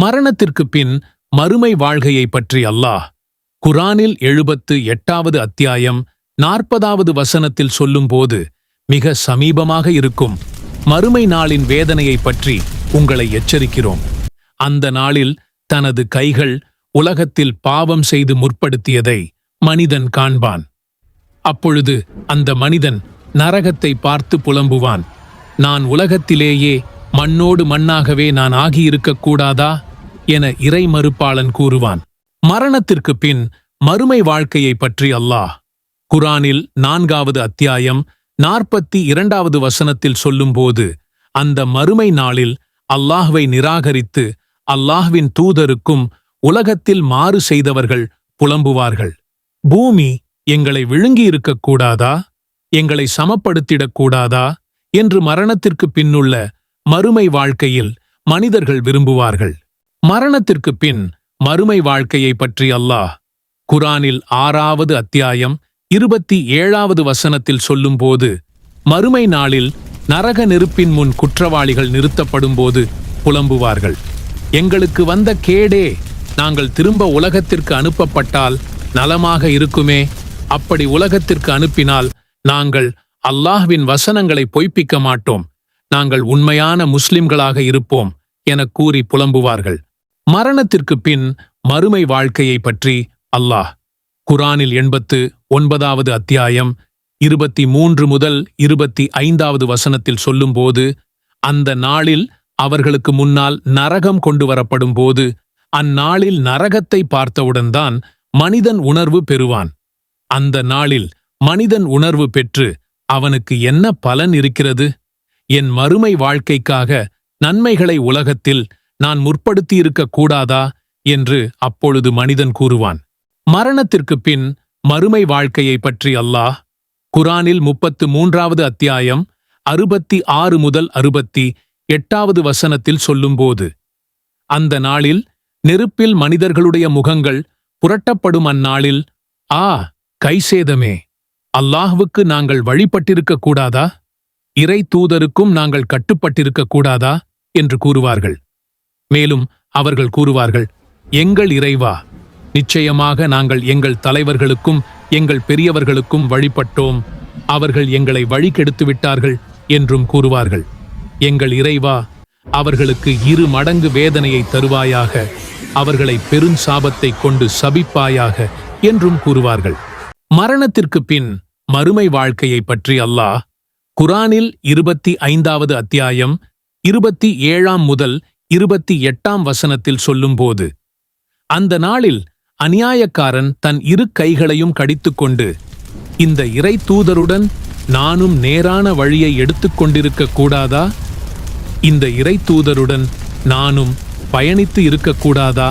மரணத்திற்கு பின் மறுமை வாழ்கையை பற்றி அல்லாஹ் குர்ஆனில் 78வது அத்தியாயம் 40வது வசனத்தில் சொல்லும்போது, மிக சமீபமாக இருக்கும் மறுமை நாளின் வேதனையை பற்றி உங்களை எச்சரிக்கிறோம். அந்த நாளில் தனது கைகள் உலகத்தில் பாவம் செய்து முற்படுத்தியதை மனிதன் காண்பான். அப்பொழுது அந்த மனிதன் நரகத்தை பார்த்து புலம்புவான். நான் உலகத்திலேயே மண்ணோடு மண்ணாகவே நான் ஆகியிருக்கக் கூடாதா என இறை மறுப்பாளன் கூறுவான். மரணத்திற்கு பின் மறுமை வாழ்க்கையை பற்றி அல்லாஹ் குர்ஆனில் 4வது அத்தியாயம் 42வது வசனத்தில் சொல்லும்போது, அந்த மறுமை நாளில் அல்லாஹ்வை நிராகரித்து அல்லாஹ்வின் தூதருக்கும் உலகத்தில் மாறு செய்தவர்கள் புலம்புவார்கள். பூமி எங்களை விழுங்கியிருக்கக் கூடாதா, எங்களை சமப்படுத்திடக் கூடாதா என்று மரணத்திற்கு பின்னுள்ள மறுமை வாழ்க்கையில் மனிதர்கள் விரும்புவார்கள். மரணத்திற்கு பின் மறுமை வாழ்க்கையை பற்றி அல்லாஹ் குர்ஆனில் 6வது அத்தியாயம் 27வது வசனத்தில் சொல்லும்போது, மறுமை நாளில் நரக நெருப்பின் முன் குற்றவாளிகள் நிறுத்தப்படும்போது புலம்புவார்கள். எங்களுக்கு வந்த கேடே, நாங்கள் திரும்ப உலகத்திற்கு அனுப்பப்பட்டால் நலமாக இருக்குமே. அப்படி உலகத்திற்கு அனுப்பினால் நாங்கள் அல்லாஹ்வின் வசனங்களை பொய்ப்பிக்க மாட்டோம், நாங்கள் உண்மையான முஸ்லிம்களாக இருப்போம் என கூறி புலம்புவார்கள். மரணத்திற்கு பின் மறுமை வாழ்க்கையை பற்றி அல்லாஹ் குர்ஆனில் 89வது அத்தியாயம் 23 முதல் 25வது வசனத்தில் சொல்லும்போது, அந்த நாளில் அவர்களுக்கு முன்னால் நரகம் கொண்டு வரப்படும் போது அந்நாளில் நரகத்தை பார்த்தவுடன் தான் மனிதன் உணர்வு பெறுவான். அந்த நாளில் மனிதன் உணர்வு பெற்று அவனுக்கு என்ன பலன் இருக்கிறது? என் மறுமை வாழ்க்கைக்காக நன்மைகளை உலகத்தில் நான் முற்படுத்தியிருக்கக் கூடாதா என்று அப்பொழுது மனிதன் கூறுவான். மரணத்திற்கு பின் மறுமை வாழ்க்கையை பற்றி அல்லாஹ் குர்ஆனில் 33வது அத்தியாயம் 66 முதல் 68வது வசனத்தில் சொல்லும்போது, அந்த நாளில் நெருப்பில் மனிதர்களுடைய முகங்கள் புரட்டப்படும் அந்நாளில், ஆ கைசேதமே, அல்லாஹ்வுக்கு நாங்கள் வழிபட்டிருக்கக் கூடாதா, இறை தூதருக்கும் நாங்கள் கட்டுப்பட்டிருக்கக் கூடாதா என்று கூறுவார்கள். மேலும் அவர்கள் கூறுவார்கள், எங்கள் இறைவா, நிச்சயமாக நாங்கள் எங்கள் தலைவர்களுக்கும் எங்கள் பெரியவர்களுக்கும் வழிபட்டோம், அவர்கள் எங்களை வழி கெடுத்து விட்டார்கள் என்றும் கூறுவார்கள். எங்கள் இறைவா, அவர்களுக்கு 2 மடங்கு வேதனையை தருவாயாக, அவர்களை பெருஞ்சாபத்தை கொண்டு சபிப்பாயாக என்றும் கூறுவார்கள். மரணத்திற்கு பின் மறுமை வாழ்க்கையை பற்றி அல்லாஹ் குர்ஆனில் 25வது அத்தியாயம் 27 முதல் 28 வசனத்தில் சொல்லும்போது, அந்த நாளில் அநியாயக்காரன் தன் 2 கைகளையும் கடித்துக்கொண்டு, இந்த இறை தூதருடன் நானும் நேரான வழியை எடுத்துக்கொண்டிருக்க கூடாதா, இந்த இறை தூதருடன் நானும் பயணித்து இருக்கக்கூடாதா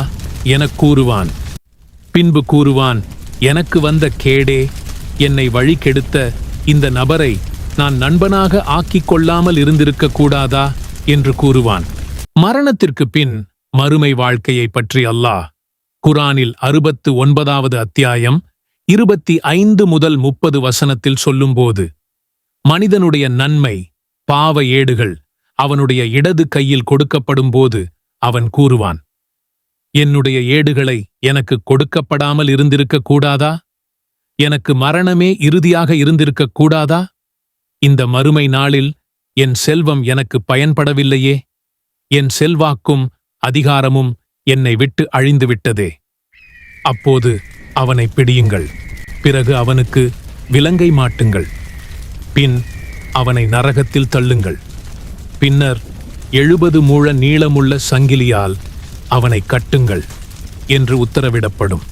எனக் கூறுவான். பின்பு கூறுவான், எனக்கு வந்த கேடே, என்னை வழி கெடுத்த இந்த நபரை நான் நண்பனாக ஆக்கிக் கொள்ளாமல் இருந்திருக்க கூடாதா என்று கூறுவான். மரணத்திற்கு பின் மறுமை வாழ்க்கையை பற்றி அல்லாஹ் குர்ஆனில் 69வது அத்தியாயம் 25 முதல் 30 வசனத்தில் சொல்லும்போது, மனிதனுடைய நன்மை பாவ ஏடுகள் அவனுடைய இடது கையில் கொடுக்கப்படும்போது அவன் கூறுவான், என்னுடைய ஏடுகளை எனக்கு கொடுக்கப்படாமல் இருந்திருக்க கூடாதா, எனக்கு மரணமே இறுதியாக இருந்திருக்க கூடாதா, இந்த மறுமை நாளில் என் செல்வம் எனக்கு பயன்படவில்லையே, என் செல்வாக்கும் அதிகாரமும் என்னை விட்டு அழிந்துவிட்டதே. அப்போது அவனை பிடியுங்கள், பிறகு அவனுக்கு விலங்கை மாட்டுங்கள், பின் அவனை நரகத்தில் தள்ளுங்கள், பின்னர் 70 முழ நீளமுள்ள சங்கிலியால் அவனை கட்டுங்கள் என்று உத்தரவிடப்படும்.